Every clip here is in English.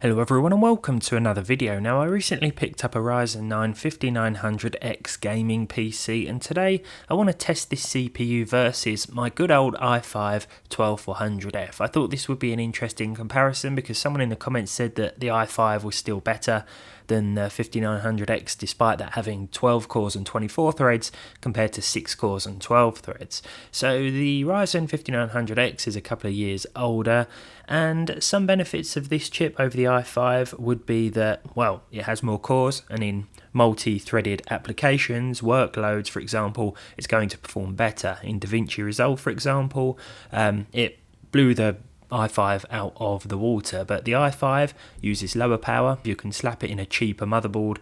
Hello everyone and welcome to another video. Now I recently picked up a Ryzen 9 5900X gaming PC and today I want to test this CPU versus my good old i5 12400F. I thought this would be an interesting comparison because someone in the comments said that the i5 was still better than the 5900X despite that having 12 cores and 24 threads compared to 6 cores and 12 threads. So the Ryzen 5900X is a couple of years older, and some benefits of this chip over the i5 would be that, well, it has more cores, and in multi-threaded applications, workloads for example, it's going to perform better. In DaVinci Resolve for example, it blew the i5 out of the water, but the i5 uses lower power. You can slap it in a cheaper motherboard.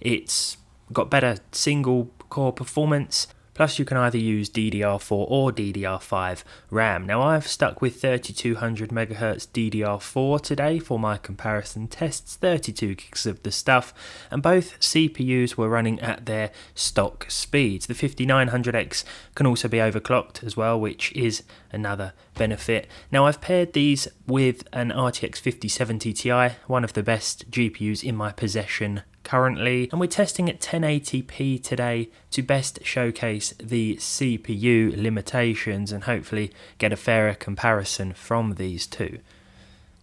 It's got better single core performance, plus you can either use DDR4 or DDR5 RAM. Now I've stuck with 3200 MHz DDR4 today for my comparison tests, 32 gigs of the stuff, and both CPUs were running at their stock speeds. The 5900X can also be overclocked as well, which is another benefit. Now I've paired these with an RTX 5070 Ti, one of the best GPUs in my possession currently, and we're testing at 1080p today to best showcase the CPU limitations and hopefully get a fairer comparison from these two.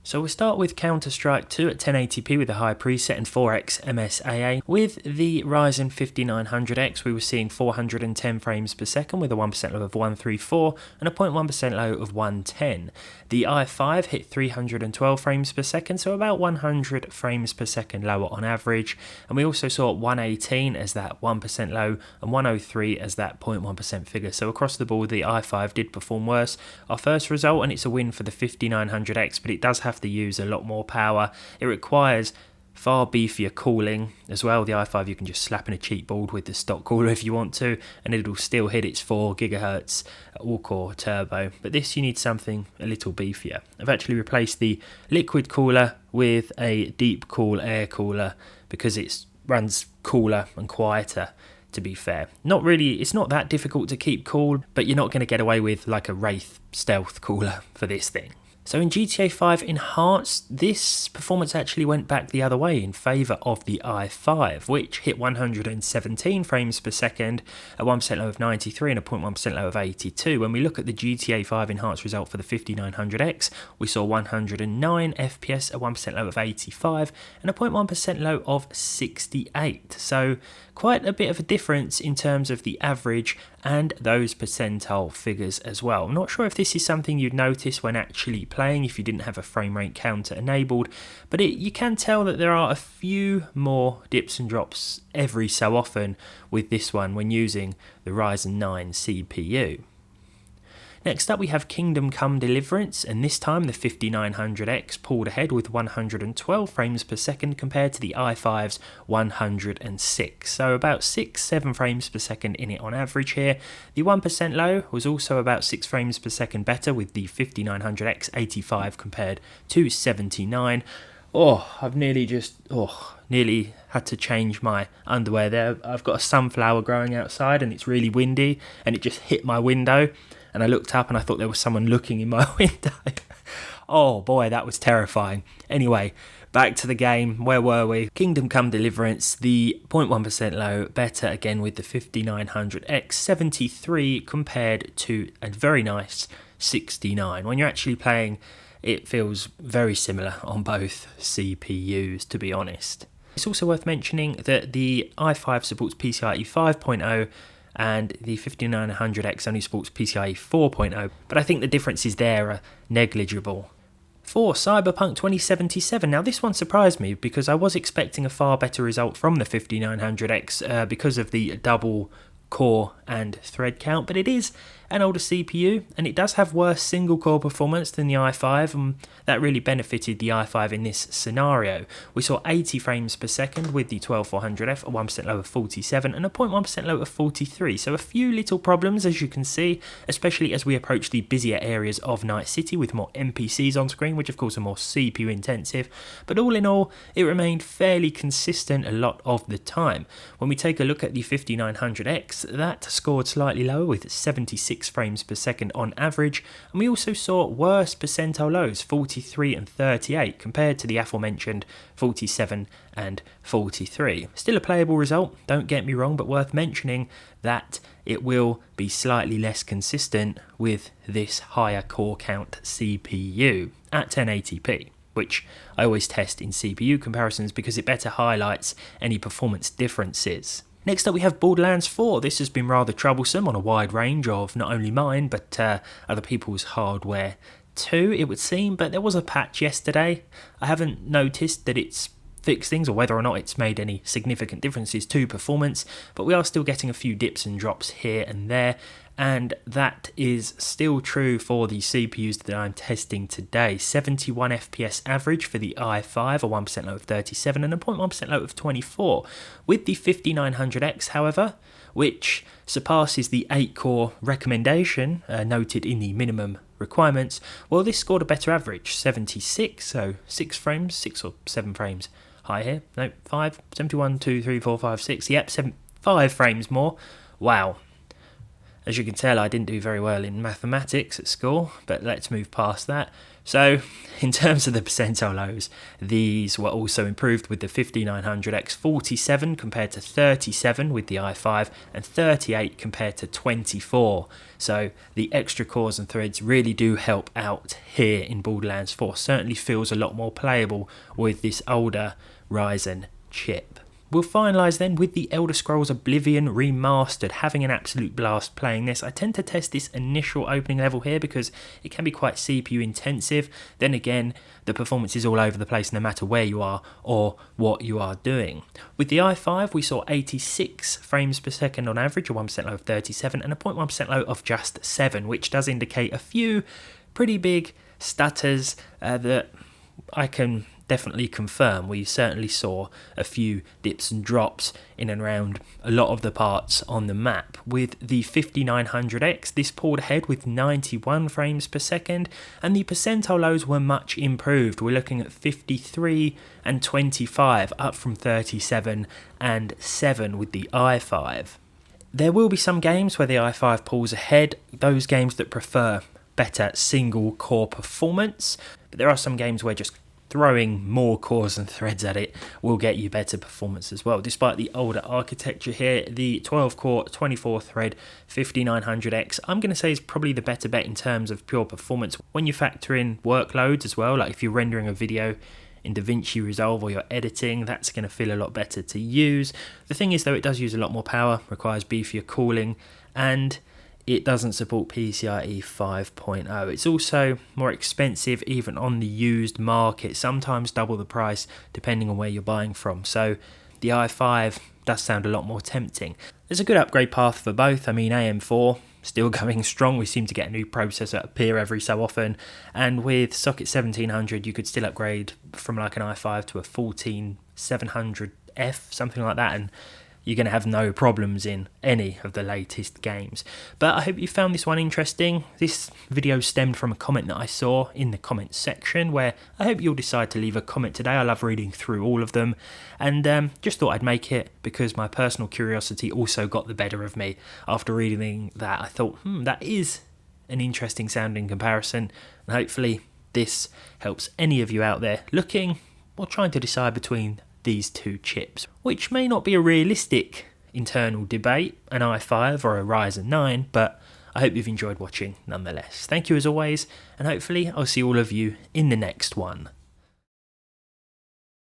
So we'll start with Counter-Strike 2 at 1080p with a high preset and 4x MSAA. With the Ryzen 5900X we were seeing 410 frames per second with a 1% low of 134 and a 0.1% low of 110. The i5 hit 312 frames per second, so about 100 frames per second lower on average, and we also saw 118 as that 1% low and 103 as that 0.1% figure. So across the board the i5 did perform worse. Our first result, and it's a win for the 5900X, but it does have to use a lot more power. It requires far beefier cooling as well. The i5 you can just slap in a cheap board with the stock cooler if you want to, and it'll still hit its 4 GHz all-core turbo, but this you need something a little beefier. I've actually replaced the liquid cooler with a deep cool air cooler because it runs cooler and quieter. To be fair, it's not that difficult to keep cool, but you're not going to get away with like a Wraith stealth cooler for this thing. So in GTA 5 Enhanced, this performance actually went back the other way in favour of the i5, which hit 117 frames per second, a 1% low of 93 and a 0.1% low of 82. When we look at the GTA 5 Enhanced result for the 5900X, we saw 109 FPS, a 1% low of 85 and a 0.1% low of 68. So quite a bit of a difference in terms of the average and those percentile figures as well. I'm not sure if this is something you'd notice when actually playing if you didn't have a frame rate counter enabled, but you can tell that there are a few more dips and drops every so often with this one when using the Ryzen 9 CPU. Next up we have Kingdom Come Deliverance, and this time the 5900X pulled ahead with 112 frames per second compared to the i5's 106, so about 6-7 frames per second in it on average here. The 1% low was also about 6 frames per second better with the 5900X 85 compared to 79. I've nearly had to change my underwear there. I've got a sunflower growing outside and it's really windy and it just hit my window. And I looked up and I thought there was someone looking in my window. Oh boy, that was terrifying. Anyway, back to the game. Where were we? Kingdom Come Deliverance, the 0.1% low, better again with the 5900X 73 compared to a very nice 69. When you're actually playing, it feels very similar on both CPUs, to be honest. It's also worth mentioning that the i5 supports PCIe 5.0 and the 5900X only supports PCIe 4.0, but I think the differences there are negligible. For Cyberpunk 2077, now this one surprised me because I was expecting a far better result from the 5900X because of the double core and thread count, but it is an older CPU and it does have worse single core performance than the i5, and that really benefited the i5 in this scenario. We saw 80 frames per second with the 12400F, a 1% low of 47 and a 0.1% low of 43, so a few little problems as you can see, especially as we approach the busier areas of Night City with more NPCs on screen, which of course are more CPU intensive, but all in all it remained fairly consistent a lot of the time. When we take a look at the 5900X, that scored slightly lower with 76 6 frames per second on average, and we also saw worse percentile lows, 43 and 38, compared to the aforementioned 47 and 43. Still a playable result, don't get me wrong, but worth mentioning that it will be slightly less consistent with this higher core count CPU at 1080p, which I always test in CPU comparisons because it better highlights any performance differences. Next up we have Borderlands 4. This has been rather troublesome on a wide range of not only mine but other people's hardware too, it would seem, but there was a patch yesterday. I haven't noticed that it's fixed things or whether or not it's made any significant differences to performance, but we are still getting a few dips and drops here and there, and that is still true for the CPUs that I'm testing today. 71 FPS average for the i5, a 1% low of 37 and a 0.1% low of 24. With the 5900X, however, which surpasses the 8-core recommendation noted in the minimum requirements, well, this scored a better average, 76, so 6 frames, 6 or 7 frames high here. No, 5, 71, 2, 3, 4, 5, 6, yep, 5 frames more. Wow. As you can tell, I didn't do very well in mathematics at school, but let's move past that. So, in terms of the percentile lows, these were also improved with the 5900X, 47 compared to 37 with the i5, and 38 compared to 24. So, the extra cores and threads really do help out here in Borderlands 4. Certainly feels a lot more playable with this older Ryzen chip. We'll finalise then with the Elder Scrolls Oblivion Remastered, having an absolute blast playing this. I tend to test this initial opening level here because it can be quite CPU intensive. Then again, the performance is all over the place no matter where you are or what you are doing. With the i5, we saw 86 frames per second on average, a 1% low of 37 and a 0.1% low of just 7, which does indicate a few pretty big stutters that I can definitely confirm. We certainly saw a few dips and drops in and around a lot of the parts on the map. With the 5900X, this pulled ahead with 91 frames per second, and the percentile lows were much improved. We're looking at 53 and 25, up from 37 and 7 with the i5. There will be some games where the i5 pulls ahead, those games that prefer better single core performance, but there are some games where just throwing more cores and threads at it will get you better performance as well. Despite the older architecture here, the 12-core, 24-thread 5900X, I'm going to say is probably the better bet in terms of pure performance. When you factor in workloads as well, like if you're rendering a video in DaVinci Resolve or you're editing, that's going to feel a lot better to use. The thing is though, it does use a lot more power, requires beefier cooling, and it doesn't support PCIe 5.0. It's also more expensive even on the used market, sometimes double the price depending on where you're buying from. So the i5 does sound a lot more tempting. There's a good upgrade path for both. I mean, AM4 still going strong. We seem to get a new processor appear every so often, and with Socket 1700 you could still upgrade from like an i5 to a 14700F, something like that, and you're going to have no problems in any of the latest games. But I hope you found this one interesting. This video stemmed from a comment that I saw in the comments section, where I hope you'll decide to leave a comment today. I love reading through all of them, and just thought I'd make it because my personal curiosity also got the better of me. After reading that, I thought, that is an interesting sounding comparison, and hopefully this helps any of you out there looking or trying to decide between these two chips, which may not be a realistic internal debate, an i5 or a Ryzen 9, but I hope you've enjoyed watching nonetheless. Thank you as always, and hopefully I'll see all of you in the next one.